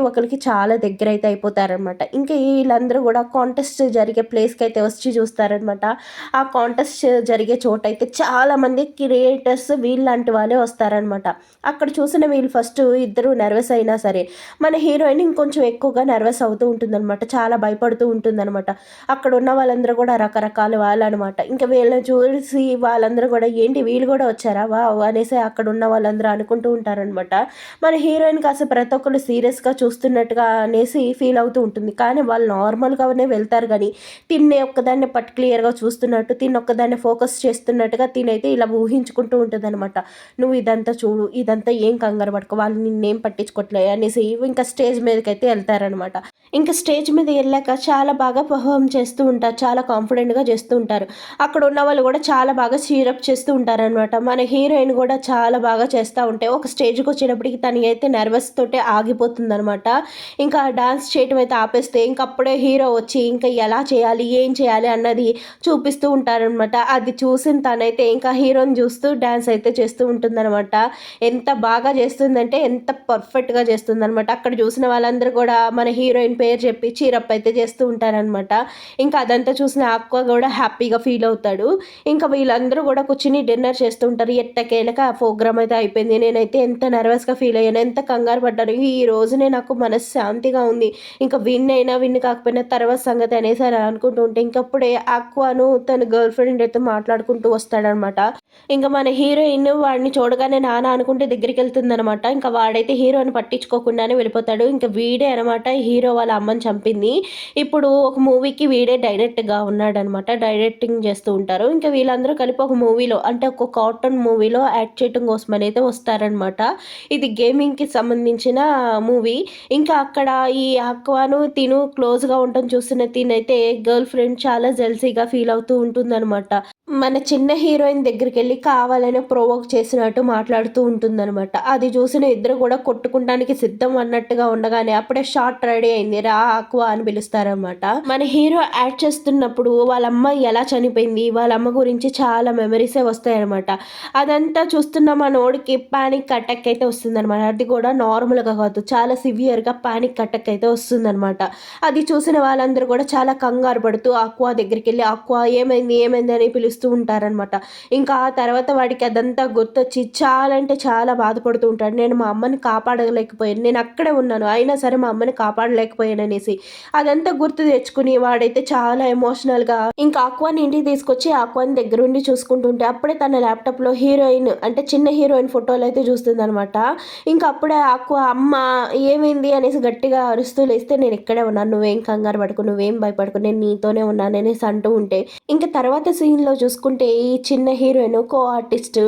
ఒకరికి చాలా దగ్గరైతే అయిపోతారనమాట. ఇంకా వీళ్ళందరూ కూడా కాంటెస్ట్ జరిగే ప్లేస్‌కైతే వచ్చి చూస్తారనమాట. ఆ కాంటెస్ట్ జరిగే చోటైతే చాలామంది క్రియేటర్స్ వీళ్ళలాంటి వాళ్ళే వస్తారనమాట. అక్కడ చూసిన వీళ్ళు ఫస్ట్ ఇద్దరు నెర్వస్ అయినా సరే, మన హీరోయిన్ ఇంకొంచెం ఎక్కువగా నెర్వస్ అవుతూ ఉంటుందనమాట. చాలా భయపడుతూ ఉంటుందనమాట. అక్కడున్న వాళ్ళందరూ కూడా రకరకాల వాళ్ళనమాట. ఇంకా వీళ్ళని చూసి వాళ్ళందరూ కూడా ఏంటి వీళ్ళు కూడా వచ్చారా వావ్! అనేసి అక్కడున్న వాళ్ళందరూ అనుకుంటూ ఉంటారనమాట. మన హీరోయిన్ కాస్త ప్రతి ఒక్కళ్ళు సీరియస్‌గా చూస్తూ చూస్తున్నట్టుగా అనేసి ఫీల్ అవుతూ ఉంటుంది. కానీ వాళ్ళు నార్మల్‌గానే వెళ్తారు గానీ, తిన్నే ఒక్కదాన్నే క్లియర్‌గా చూస్తున్నట్టు, తినొక్కదాన్నే ఫోకస్ చేస్తున్నట్టుగా తినైతే ఇలా ఊహించుకుంటూ ఉంటదనమాట. "నువ్వు ఇదంతా చూడు, ఇదంతా ఏం కంగారు పడకు, వాళ్ళు నిన్నేం పట్టించుకోవట్లే" అనేసి ఇంకా స్టేజ్ మీదకైతే ఎళ్తారనమాట. ఇంకా స్టేజ్ మీద ఎళ్ళాక చాలా బాగా పెర్ఫార్మ్ చేస్తూ ఉంటారు. చాలా కాన్ఫిడెంట్‌గా చేస్తూ ఉంటారు. అక్కడ ఉన్నవాళ్ళు గూడా చాలా బాగా చీరప్ చేస్తూ ఉంటారనమాట. మన హీరోయిన్ గూడా చాలా బాగా చేస్తా ఉంటే, ఒక స్టేజ్‌కొచ్చేటప్పటికి తనకైతే నర్వస్ తోటే ఆగిపోతుందనమాట. ఇంకా డాన్స్ చేయటం అయితే ఆపేస్తే, ఇంకప్పుడే హీరో వచ్చి ఇంకా ఎలా చేయాలి, ఏం చేయాలి అన్నది చూపిస్తూ ఉంటారనమాట. అది చూసిన తనైతే ఇంకా హీరోని చూస్తూ డాన్స్ అయితే చేస్తూ ఉంటుందనమాట. ఎంత బాగా చేస్తుందంటే, ఎంత పర్ఫెక్ట్‌గా చేస్తుందనమాట. అక్కడ చూసిన వాళ్ళందరూ గూడా మన హీరోయిన్ పేరు చెప్పి చీరప్ అయితే చేస్తూ ఉంటారనమాట. ఇంకా అదంతా చూసిన అక్వ గూడా హ్యాపీగా ఫీల్ అవుతాడు. ఇంకా వీళ్ళందరూ గూడా కూర్చొని డిన్నర్ చేస్తూ ఉంటారు. ఎట్టకేలక ఆ ప్రోగ్రామ్ అయితే అయిపోయింది. నేనైతే ఎంత నర్వస్‌గా ఫీల్ అయ్యానో, ఎంత కంగారు పడ్డానో, ఈ రోజునే నాకు మనశ్శాంతిగా ఉంది. ఇంకా విన్ అయినా, విన్ కాకపోయినా తర్వాత సంగతి అనేసి అని అనుకుంటూ ఉంటే, ఇంకప్పుడే అక్వాను తన గర్ల్ ఫ్రెండ్ అయితే మాట్లాడుకుంటూ వస్తాడనమాట. ఇంక మన హీరోయిన్ వాడిని చూడగానే నాన్న అనుకుంటే దగ్గరికెళ్తుందనమాట. ఇంకా వాడైతే హీరోని పట్టించుకోకుండానే వెళ్ళిపోతాడు. ఇంక వీడే అనమాట హీరో వాళ్ళ అమ్మని చంపింది. ఇప్పుడు ఒక మూవీకి వీడే డైరెక్ట్‌గా ఉన్నాడనమాట. డైరెక్టింగ్ చేస్తూ ఉంటారు. ఇంకా వీళ్ళందరూ కలిపి ఒక మూవీలో అంటే ఒక కార్టూన్ మూవీలో యాక్ట్ చేయటం కోసమనైతే వస్తారనమాట. ఇది గేమింగ్‌కి సంబంధించిన మూవీ. ఇంకా అక్కడ ఈ అక్వాను తిను క్లోజ్‌గా ఉండటం చూసిన తినైతే గర్ల్ ఫ్రెండ్ చాలా జెలసీగా ఫీల్ అవుతూ ఉంటుందనమాట. మన చిన్న హీరోయిన్ దగ్గరికెళ్ళి కావాలనే ప్రొవోక్ చేసినట్టు మాట్లాడుతూ ఉంటుందనమాట. అది చూసిన ఇద్దరు గూడా కొట్టుకుంటానికి సిద్ధం అన్నట్టుగా ఉండగానే అప్పుడే షాట్ రెడీ అయింది. రా అక్వా అని పిలుస్తారనమాట. మన హీరో యాక్ట్ చేస్తున్నప్పుడు వాళ్ళమ్మ ఎలా చనిపోయింది, వాళ్ళమ్మ గురించి చాలా మెమరీసే వస్తాయనమాట. అదంతా చూస్తున్న మనోడికి పానిక్ అటాక్ అయితే వస్తుందనమాట. అది కూడా నార్మల్‌గా కాదు, చాలా సివియర్‌గా పానిక్ అటాక్ అయితే వస్తుందనమాట. అది చూసిన వాళ్ళందరూ కూడా చాలా కంగారు పడుతూ అక్వా దగ్గరికెళ్ళి, "అక్వా ఏమైంది? ఏమైంది?" అని పిలుస్తూ ఉంటారనమాట. ఇంకా ఆ తర్వాత వాడికి అదంతా గుర్తొచ్చి చాలా అంటే చాలా బాధపడుతూ ఉంటాడు. నేను మా అమ్మని కాపాడలేకపోయాను. నేను అక్కడే ఉన్నాను. అయినా సరే మా అమ్మని కాపాడలేకపోయాననేసి. అదంతా గుర్తు తెచ్చుకొని వాడైతే చాలా ఎమోషనల్‌గా ఇంకా ఆక్వాని ఇంటికి తీసుకొచ్చి ఆక్వాని దగ్గరుండి చూసుకుంటుంటే అప్పుడే తన ల్యాప్‌టాప్‌లో హీరోయిన్ అంటే చిన్న హీరోయిన్ ఫోటోలైతే చూస్తుందనమాట. ఇంకా అప్పుడే ఆక్వా అమ్మ ఏమైంది అనేసి గట్టిగా అరుస్తూ లేస్తే, "నేను ఇక్కడే ఉన్నాను. నువ్వేం కంగారు పడకు. నువ్వేం భయపడకు. నేను నీతోనే ఉన్నాననేసి అంటూ ఉంటే, ఇంక తర్వాత సీన్‌లో చూసుకుంటే ఈ చిన్న హీరోయిన్ కో ఆర్టిస్ట్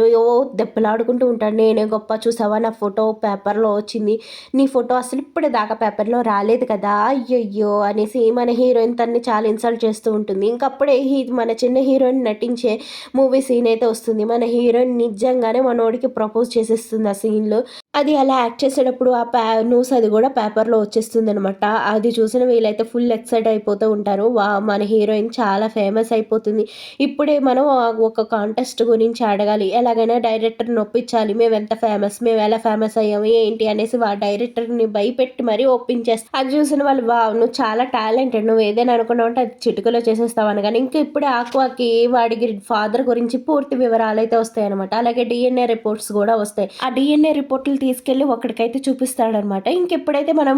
దెబ్బలాడుకుంటూ ఉంటాడు. నేనే గొప్ప చూసావా, నా ఫోటో పేపర్‌లో వచ్చింది. నీ ఫోటో అసలు ఇప్పటిదాకా పేపర్‌లో రాలేదు కదా! అయ్యయ్యో! అనేసి మన హీరోయిన్ తనని చాలా ఇన్సల్ట్ చేస్తూ ఉంటుంది. ఇంకప్పుడే మన చిన్న హీరోయిన్ నటించే మూవీ సీన్ అయితే వస్తుంది. మన హీరోయిన్ నిజంగానే మనోడికి ప్రపోజ్ చేసేస్తుంది ఆ సీన్‌లో. అది అలా యాక్ట్ చేసేటప్పుడు ఆ న్యూస్ అది గూడా పేపర్‌లో వచ్చేస్తుందనమాట. అది చూసిన వీళ్ళైతే ఫుల్ ఎక్సైట్ అయిపోతూ ఉంటారు. మన హీరోయిన్ చాలా ఫేమస్ అయిపోతుంది. ఇప్పుడే మనం ఒక కాంటెస్ట్ గురించి అడగాలి. ఎలాగైనా డైరెక్టర్‌ని ఒప్పించాలి. మేమెంత ఫేమస్, మేమెలా ఫేమస్ అయ్యాము, ఏంటి అనేసి డైరెక్టర్‌ని భయపెట్టి మరీ ఒప్పించేస్తా. అది చూసిన వాళ్ళు వావ్! నువ్వు చాలా టాలెంటెడ్. నువ్వు ఏదైనా అనుకున్నావంటే అది చిటికలో చేసేస్తావు అనగానే, ఇంక ఇప్పుడే ఆక్వాకి వాడి ఫాదర్ గురించి పూర్తి వివరాలైతే వస్తాయనమాట. అలాగే డీఎన్ఏ రిపోర్ట్స్ గూడా వస్తాయి. ఆ డీఎన్ఏ రిపోర్టులు తీసుకెళ్ళి ఒకడికైతే చూపిస్తాడనమాట. ఇంకెప్పుడైతే మనం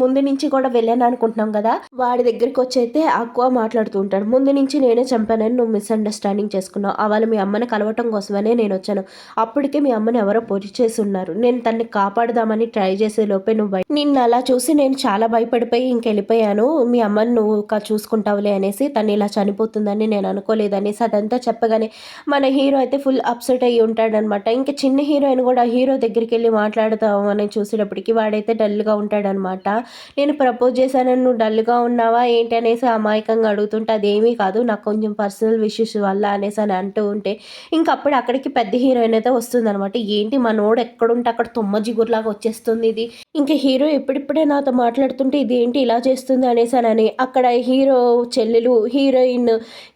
ముందు నుంచి కూడా విలన్ అనుకుంటున్నాం కదా! వాడి దగ్గరికొచ్చైతే ఆక్వా మాట్లాడుతూ ఉంటాడు. ముందు నుంచి నేనే చంపానని నువ్వు మిస్‌అండర్‌స్టాండింగ్ చేసుకున్నావు. అవాళ మీ అమ్మని కలవటం కోసమనే నేనొచ్చాను. అప్పటికే మీ అమ్మని ఎవరో పొడి చేసున్నారు. నేను తనని కాపాడదామని ట్రై చేసే లోపే నువ్వు నిన్నలా చూసి నేను చాలా భయపడిపోయి ఇంకెళ్ళిపోయాను. మీ అమ్మని నువ్వు చూసుకుంటావులే అనేసి, తను ఇలా చనిపోతుందని నేను అనుకోలేదనేసి అదంతా చెప్పగానే మన హీరో అయితే ఫుల్ అప్‌సెట్ అయ్యి ఉంటాడనమాట. ఇంక చిన్న హీరోయిన్ గూడా హీరో దగ్గరికెళ్ళి మాట్లాడదామని చూసేటప్పటికి వాడైతే డల్‌గా ఉంటాడనమాట. నేను ప్రపోజ్ చేశానని నువ్వు డల్‌గా ఉన్నావా ఏంటి అనేసి అమాయకంగా అడుగుతుంటే, అదేమీ కాదు, నాకు కొంచెం పర్సనల్ ఇష్యూస్ వల్ల అనేసి అని అంటూ ఉంటే, ఇంకప్పుడు అక్కడికి పెద్ద హీరోయిన్ అయితే వస్తుందనమాట. ఏంటి మనోడు ఎక్కడుంటే అక్కడ తుమ్మ జిగురులాగా వచ్చేస్తుంది ఇది. ఇంక హీరో ఇప్పుడిప్పుడే నాతో మాట్లాడుతుంటే ఇదేంటి ఇలా చేస్తుంది అనేసానని అక్కడ హీరో చెల్లెలు, హీరోయిన్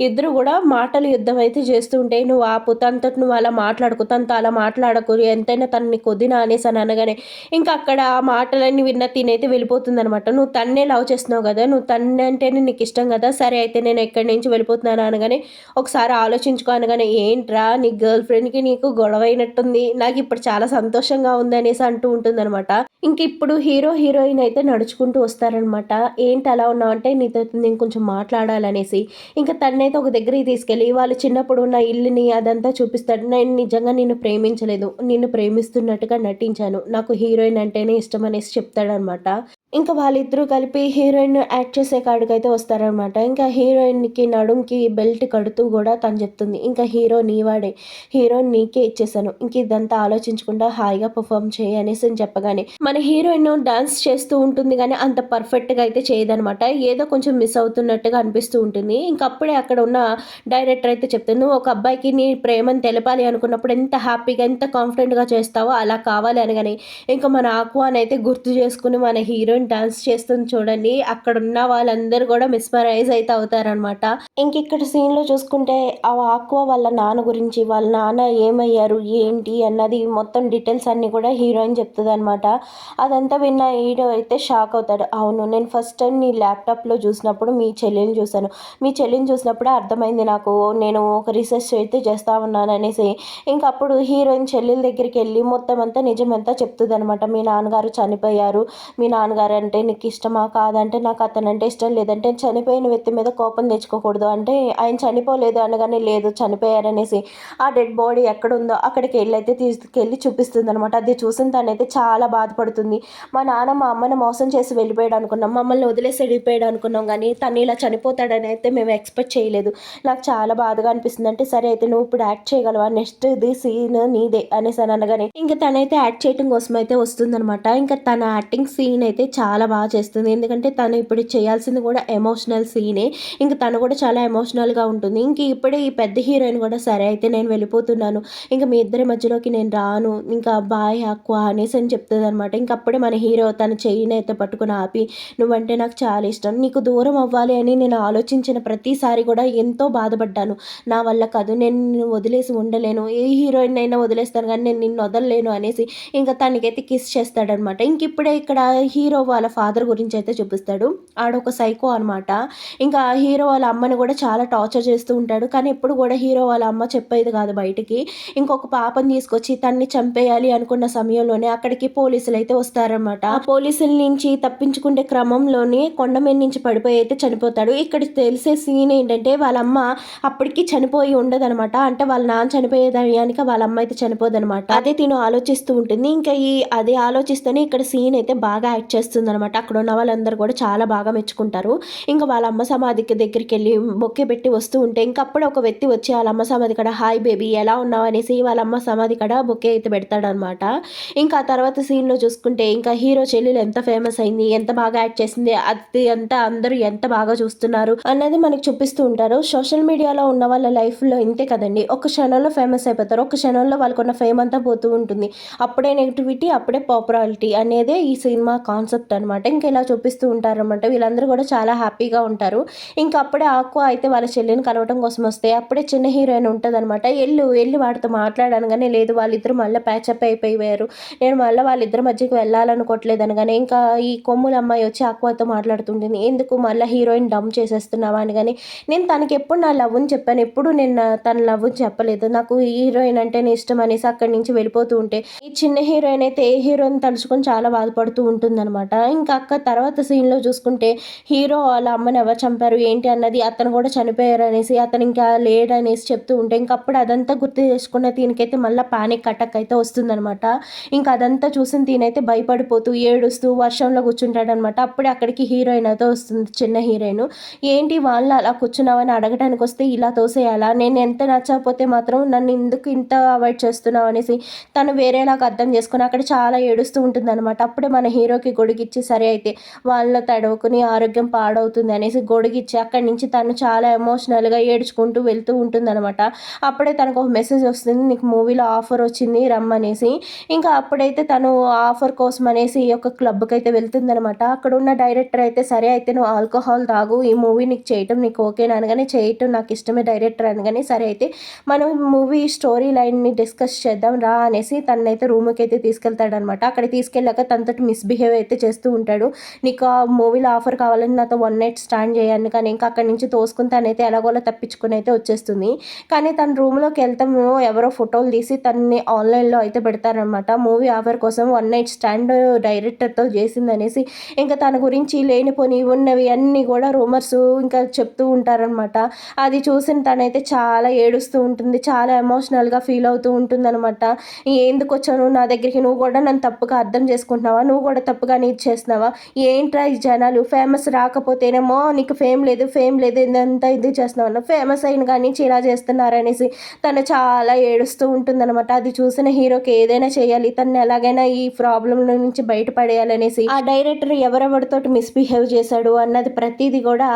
ఇద్దరు గూడా మాటల యుద్ధం అయితే చేస్తూ ఉంటే, "నువ్వు ఆపు, తనతోటి నువ్వు అలా మాట్లాడకు, తనతో అలా మాట్లాడకు, ఎంతైనా తను నీకు వదిన" అనేసని అనగానే, ఇంక అక్కడ ఆ మాటలన్నీ విన్న తినైతే వెళ్ళిపోతుందనమాట. "నువ్వు తన్నే లవ్ చేస్తున్నావు గదా! నువ్వు తనంటేనే నీకిష్టం గదా! సరే అయితే నేను ఇక్కడి నుంచి వెళ్ళిపోతున్నాను" అనగానే, "ఒకసారి ఆలోచించుకో" అనగానే, "ఏంట్రా నీ గర్ల్ ఫ్రెండ్‌కి నీకు గొడవైనట్టుంది. నాకిప్పుడు చాలా సంతోషంగా ఉంది" అనేసి అంటూ ఉంటుందనమాట. ఇంకిప్పుడు హీరో, హీరోయిన్ అయితే నడుచుకుంటూ వస్తారనమాట. "ఏంటి అలా ఉన్నావంటే నీతో నేను కొంచెం మాట్లాడాలనేసి" ఇంక తననైతే ఒక దగ్గరికి తీసుకెళ్ళి వాళ్ళు చిన్నప్పుడు ఉన్న ఇల్లుని అదంతా చూపిస్తాడు. "నేను నిజంగా నిన్ను ప్రేమించలేదు. నిన్ను ప్రేమిస్తున్నట్టుగా నటించాను. నాకు హీరోయిన్ అంటేనే ఇష్టం" అనేసి చెప్తాడనమాట. ఇంకా వాళ్ళిద్దరూ కలిపి హీరోయిన్ యాక్ట్ చేసే కాడికైతే వస్తారనమాట. ఇంకా హీరోయిన్‌కి నడుంకి బెల్ట్ కడుతూ గూడా తను చెప్తుంది. ఇంకా హీరో నీవాడే. హీరో నీకే ఇచ్చేసాను. ఇంక ఇదంతా ఆలోచించకుండా హాయిగా పెర్ఫార్మ్ చెయ్యి అనేసి చెప్పగానే, మన హీరోయిన్ డాన్స్ చేస్తూ ఉంటుంది గానీ, అంత పర్ఫెక్ట్‌గా అయితే చేయదనమాట. ఏదో కొంచెం మిస్ అవుతున్నట్టుగా అనిపిస్తూ ఉంటుంది. ఇంక అప్పుడే అక్కడ ఉన్న డైరెక్టర్ అయితే చెప్తుంది. "నువ్వు ఒక అబ్బాయికి నీ ప్రేమను తెలపాలి అనుకున్నప్పుడు ఎంత హ్యాపీగా, ఎంత కాన్ఫిడెంట్‌గా చేస్తావో అలా కావాలి" అనగానే, ఇంక మన ఆక్వానైతే గుర్తు చేసుకొని మన హీరోయిన్ డాన్స్ చేస్తుంది చూడండి. అక్కడున్న వాళ్ళందరూ గూడా మెస్మరైజ్ అయితే అవుతారనమాట. ఇంకిక్కడ సీన్‌లో చూసుకుంటే ఆ ఆక్వా వాళ్ళ నాన్న గురించి, వాళ్ళ నాన్న ఏమయ్యారు, ఏంటి అన్నది మొత్తం డీటెయిల్స్ అన్నీ కూడా హీరోయిన్ చెప్తదనమాట. అదంతా విన్న హీరో అయితే షాక్ అవుతాడు. అవును, నేను ఫస్ట్ టైమ్ నీ ల్యాప్‌టాప్‌లో చూసినప్పుడు మీ చెల్లిని చూసాను. మీ చెల్లిని చూసినప్పుడే అర్థమైంది నాకు. నేను ఒక రీసెర్చ్ అయితే చేస్తా ఉన్నాననేసి. ఇంకప్పుడు హీరోయిన్ చెల్లెల దగ్గరికెళ్ళి మొత్తం అంతా నిజమంతా చెప్తదనమాట. మీ నాన్నగారు చనిపోయారు. మీ నాన్నగారు అంటే నీకు ఇష్టమా? కాదంటే నాకు అతనంటే ఇష్టం. లేదంటే చనిపోయిన వ్యక్తి మీద కోపం తెచ్చుకోకూడదు. అంటే ఆయన చనిపోలేదు అనగానే లేదు చనిపోయారనేసి ఆ డెడ్ బాడీ ఎక్కడుందో అక్కడికెళ్ళైతే తీసుకెళ్ళి చూపిస్తుందనమాట. అది చూసిన తనైతే చాలా బాధపడుతుంది. మా నాన్న మా అమ్మని మోసం చేసి వెళ్ళిపోయాడు అనుకున్నాం. మమ్మల్ని వదిలేసి వెళ్ళిపోయాడు అనుకున్నాం గానీ తను ఇలా చనిపోతాడని అయితే మేము ఎక్స్‌పెక్ట్ చేయలేదు. నాకు చాలా బాధగా అనిపిస్తుంది. అంటే సరే అయితే నువ్వు ఇప్పుడు యాక్ట్ చేయగలవా? నెక్స్ట్‌ది సీన్ నీదే అనేసని అనగానే ఇంక తనైతే యాక్ట్ చేయటం కోసం అయితే వస్తుందనమాట. ఇంకా తన యాక్టింగ్ సీన్ అయితే చాలా బాగా చేస్తుంది. ఎందుకంటే తను ఇప్పుడు చేయాల్సింది కూడా ఎమోషనల్ సీనే. ఇంక తను కూడా చాలా ఎమోషనల్‌గా ఉంటుంది. ఇంక ఇప్పుడే ఈ పెద్ద హీరోయిన్ కూడా సరే అయితే నేను వెళ్ళిపోతున్నాను. ఇంక మీ ఇద్దరి మధ్యలోకి నేను రాను. ఇంకా బాయ్ ఆక్వా అనేసని చెప్తదనమాట. ఇంక అప్పుడే మన హీరో తన చెయ్యినైతే పట్టుకొని ఆపి, నువ్వంటే నాకు చాలా ఇష్టం. నీకు దూరం అవ్వాలి అని నేను ఆలోచించిన ప్రతిసారి కూడా ఎంతో బాధపడ్డాను. నా వల్ల కాదు. నేను నిన్ను వదిలేసి ఉండలేను. ఏ హీరోయిన్ అయినా వదిలేస్తాను గానీ నేను నిన్ను వదలలేను అనేసి ఇంక తనకైతే కిస్ చేస్తాడనమాట. ఇంకిప్పుడే ఇక్కడ హీరో వాళ్ళ ఫాదర్ గురించయితే చూపిస్తాడు. ఆడొక సైకో అనమాట. ఇంకా హీరో వాళ్ళ అమ్మని గూడా చాలా టార్చర్ చేస్తూ ఉంటాడు. కానీ ఎప్పుడు గూడా హీరో వాళ్ళ అమ్మ చెప్పేది కాదు బయటికి. ఇంకొక పాపని తీసుకొచ్చి తన్ని చంపేయాలి అనుకున్న సమయంలోనే అక్కడికి పోలీసులైతే వస్తారనమాట. ఆ పోలీసుల నుంచి తప్పించుకునే క్రమంలోనే కొండ మీద నుంచి పడిపోయి అయితే చనిపోతాడు. ఇక్కడ తెలిసే సీన్ ఏంటంటే వాళ్ళ అమ్మ అప్పటికి చనిపోయి ఉండదనమాట. అంటే వాళ్ళ నాన్న చనిపోయే సమయానికి వాళ్ళ అమ్మ అయితే చనిపోదనమాట. అదే తిను ఆలోచిస్తూ ఉంటుంది. ఇంకా అదే ఆలోచిస్తూనే ఇక్కడ సీన్ అయితే బాగా యాక్ట్ చేస్తుందనమాట. అక్కడ ఉన్న వాళ్ళందరూ కూడా చాలా బాగా మెచ్చుకుంటారు. ఇంకా వాళ్ళ అమ్మ సమాధికి దగ్గరికెళ్ళి బొకే పెట్టి వస్తూ ఉంటే ఇంక అప్పుడే ఒక వ్యక్తి వచ్చి వాళ్ళ అమ్మ సమాధి కాడ హాయ్ బేబీ ఎలా ఉన్నావు అనేసి వాళ్ళ అమ్మ సమాధి కాడ బొకే అయితే పెడతాడనమాట. ఇంకా ఆ తర్వాత సీన్‌లో చూసుకుంటే ఇంకా హీరో చెల్లెలు ఎంత ఫేమస్ అయింది, ఎంత బాగా యాక్ట్ చేసింది, అది అంతా అందరూ ఎంత బాగా చూస్తున్నారు అన్నది మనకు చూపిస్తూ ఉంటారు. సోషల్ మీడియాలో ఉన్న వాళ్ళ లైఫ్‌లో ఇంతే కదండీ. ఒక క్షణంలో ఫేమస్ అయిపోతారు. ఒక క్షణంలో వాళ్ళకున్న ఫేమ్ అంతా పోతూ ఉంటుంది. అప్పుడే నెగటివిటీ, అప్పుడే పాపులారిటీ అనేదే ఈ సినిమా కాన్సెప్ట్ అనమాట. ఇంకా ఇలా చూపిస్తూ ఉంటారనమాట. వీళ్ళందరూ కూడా చాలా హ్యాపీగా ఉంటారు. ఇంకా అప్పుడే ఆక్వా అయితే వాళ్ళ చెల్లిని కలవటం కోసం వస్తే అప్పుడే చిన్న హీరోయిన్ ఉంటదనమాట. ఎళ్లి వాడితో మాట్లాడు అనగానే లేదు వాళ్ళిద్దరూ మళ్ళా ప్యాచప్ అయిపోయారు. నేను మళ్ళా వాళ్ళిద్దరి మధ్యకి వెళ్ళాలనుకోవట్లేదు అనగానే ఇంకా ఈ కొమ్ముల అమ్మాయి వచ్చి ఆక్వాతో మాట్లాడుతుంటుంది. ఎందుకు మళ్ళా హీరోయిన్ డంప్ చేసేస్తున్నావా అనగానే నేను తనకెప్పుడు నా లవ్‌ని చెప్పాను. ఎప్పుడు నేను తన లవ్‌ని చెప్పలేదు. నాకు ఈ హీరోయిన్ అంటేనే ఇష్టం అనేసి అక్కడి నుంచి వెళ్ళిపోతూ ఉంటే, ఈ చిన్న హీరోయిన్ అయితే ఏ హీరోని తలుచుకొని చాలా బాధపడుతూ ఉంటుందనమాట. ఇంకా అక్క తర్వాత సీన్‌లో చూసుకుంటే హీరో వాళ్ళ అమ్మని ఎవరు చంపారు ఏంటి అన్నది అతను కూడా చనిపోయారనేసి, అతను ఇంకా లేడనేసి చెప్తూ ఉంటే ఇంకప్పుడు అదంతా గుర్తు చేసుకున్న దీనికైతే మళ్ళా పానిక్ అటాక్ అయితే వస్తుందనమాట. ఇంకా అదంతా చూసిన తినైతే భయపడిపోతూ, ఏడుస్తూ వర్షంలో కూర్చుంటాడనమాట. అప్పుడే అక్కడికి హీరోయిన్ అయితే వస్తుంది చిన్న హీరోయిన్. ఏంటి వాళ్ళు అలా కూర్చున్నావని అడగటానికి వస్తే ఇలా తోసేయాలా? నేను ఎంత నచ్చకపోతే మాత్రం నన్ను ఎందుకు ఇంత అవాయిడ్ చేస్తున్నావు అనేసి తను వేరేలాగా అర్థం చేసుకొని అక్కడ చాలా ఏడుస్తూ ఉంటుందనమాట. అప్పుడే మన హీరోకి గొడుగిచ్చి సరే అయితే వాళ్ళ తడవకుని ఆరోగ్యం పాడవుతుంది అనేసి గొడుగిచ్చి అక్కడి నుంచి తను చాలా ఎమోషనల్‌గా ఏడ్చుకుంటూ వెళ్తూ ఉంటుందనమాట. అప్పుడే తనకు ఒక మెసేజ్ వస్తుంది. నీకు మూవీలో ఆఫర్ వచ్చింది రమ్మనేసి. ఇంకా అప్పుడైతే తను ఆఫర్ కోసం అనేసి ఒక క్లబ్‌కైతే వెళ్తుందనమాట. అక్కడున్న డైరెక్టర్ అయితే సరే అయితే నువ్వు ఆల్కహాల్ తాగు. ఈ మూవీ నీకు చేయటం నీకు ఓకేనా అనగానే చేయటం నాకు ఇష్టమే డైరెక్టర్ అనగానే సరే అయితే మనం మూవీ స్టోరీ లైన్‌ని డిస్కస్ చేద్దాం రా అనేసి తననైతే రూమ్‌కైతే తీసుకెళ్తాడనమాట. అక్కడికి తీసుకెళ్ళాక తనతోటి మిస్‌బిహేవ్ అయితే చేస్తూ ఉంటాడు. నీకు ఆ మూవీలో ఆఫర్ కావాలని నాతో వన్ నైట్ స్టాండ్ చేయండి కానీ ఇంకా అక్కడి నుంచి తోసుకొని తనైతే ఎలాగోలా తప్పించుకొని అయితే వచ్చేస్తుంది. కానీ తన రూమ్‌లోకి వెళ్తాము ఎవరో ఫోటోలు తీసి తనని ఆన్‌లైన్‌లో అయితే పెడతారనమాట. మూవీ ఆఫర్ కోసం వన్ నైట్ స్టాండ్ డైరెక్టర్‌తో చేసిందనేసి ఇంకా తన గురించి లేనిపోని ఉన్నవి అన్నీ కూడా రూమర్స్ ఇంకా చెప్తూ ఉంటారనమాట. అది చూసిన తనైతే చాలా ఏడుస్తూ ఉంటుంది. చాలా ఎమోషనల్‌గా ఫీల్ అవుతూ ఉంటుందనమాట. ఎందుకొచ్చావు నువ్వు నా దగ్గరికి? నువ్వు కూడా నన్ను తప్పుగా అర్థం చేసుకుంటున్నావా? నువ్వు కూడా తప్పుగా నీ చేస్తున్నావా? ఏంట్రా ఈ జనాలు ఫేమస్ రాకపోతేనేమో నీకు ఫేమ్ లేదు ఇదంతా ఇది చేస్తున్నావు, ఫేమస్ అయిన కాడి నుంచి ఇలా చేస్తున్నారనేసి తను చాలా ఏడుస్తూ ఉంటుందన్నమాట. అది చూసిన హీరోకి ఏదైనా చేయాలి, తను ఎలాగైనా ఈ ప్రాబ్లం నుంచి బయటపడేయాలనేసి ఆ డైరెక్టర్ ఎవరెవరితోటి మిస్బిహేవ్ చేశాడు అన్నది ప్రతిదీ కూడా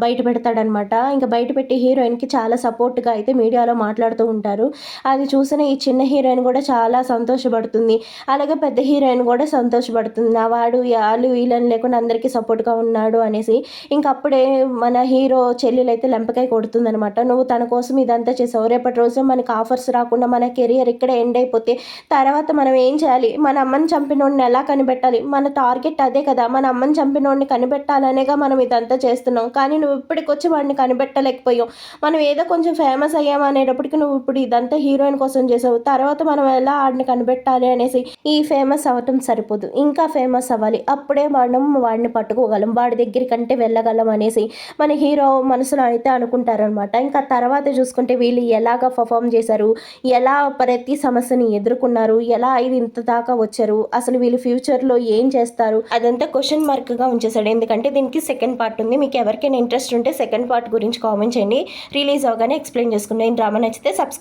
బయట పెడతాడనమాట. ఇంకా బయట పెట్టి హీరోయిన్కి చాలా సపోర్ట్గా అయితే మీడియాలో మాట్లాడుతూ ఉంటారు. అది చూసిన ఈ చిన్న హీరోయిన్ కూడా చాలా సంతోషపడుతుంది. అలాగే పెద్ద హీరోయిన్ కూడా సంతోషపడుతుంది. నా వాడు వాళ్ళు వీళ్ళని లేకుండా అందరికీ సపోర్ట్గా ఉన్నాడు అనేసి. ఇంకప్పుడే మన హీరో చెల్లెలైతే లెంపకాయ కొడుతుందనమాట. నువ్వు తన కోసం ఇదంతా చేసావు, రేపటి రోజు మనకి ఆఫర్స్ రాకుండా మన కెరియర్ ఇక్కడే ఎండ్ అయిపోతే తర్వాత మనం ఏం చేయాలి? మన అమ్మని చంపినోడిని ఎలా కనిపెట్టాలి? మన టార్గెట్ అదే కదా, మన అమ్మని చంపినోడిని కనిపెట్టాలనేగా మనం ఇదంతా చేస్తున్నాం. కానీ నువ్వు ఇప్పటికొచ్చి వాడిని కనిపెట్టలేకపోయావు. మనం ఏదో కొంచెం ఫేమస్ అయ్యామనేటప్పటికి నువ్వు ఇప్పుడు ఇదంతా హీరోయిన్ కోసం చేసావు. తర్వాత మనం ఎలా ఆడిని కనిపెట్టాలి అనేసి ఈ ఫేమస్ అవ్వటం సరిపోదు, ఇంకా ఫేమస్ అవ్వాలి. అప్పుడే మనం వాడిని పట్టుకోగలం, వాడి దగ్గరికంటే వెళ్ళగలం అనేసి మన హీరో మనసులో అయితే అనుకుంటారనమాట. ఇంకా తర్వాత చూసుకుంటే వీళ్ళు ఎలాగా పర్ఫామ్ చేశారు, ఎలా ప్రతి సమస్యని ఎదుర్కొన్నారు, ఎలా ఇది ఇంత దాకా వచ్చారు, అసలు వీళ్ళు ఫ్యూచర్లో ఏం చేస్తారు అదంతా క్వశ్చన్ మార్క్గా ఉంచేశాడు. ఎందుకంటే దీనికి సెకండ్ పార్ట్ ఉంది. మీకు ఎవరికైనా ఇంట్రెస్ట్ ఉంటే సెకండ్ పార్ట్ గురించి కామెంట్ చేయండి. రిలీజ్ అవగానే ఎక్స్ప్లెయిన్ చేసుకున్నాను. డ్రామా నచ్చితే సబ్స్క్రైబ్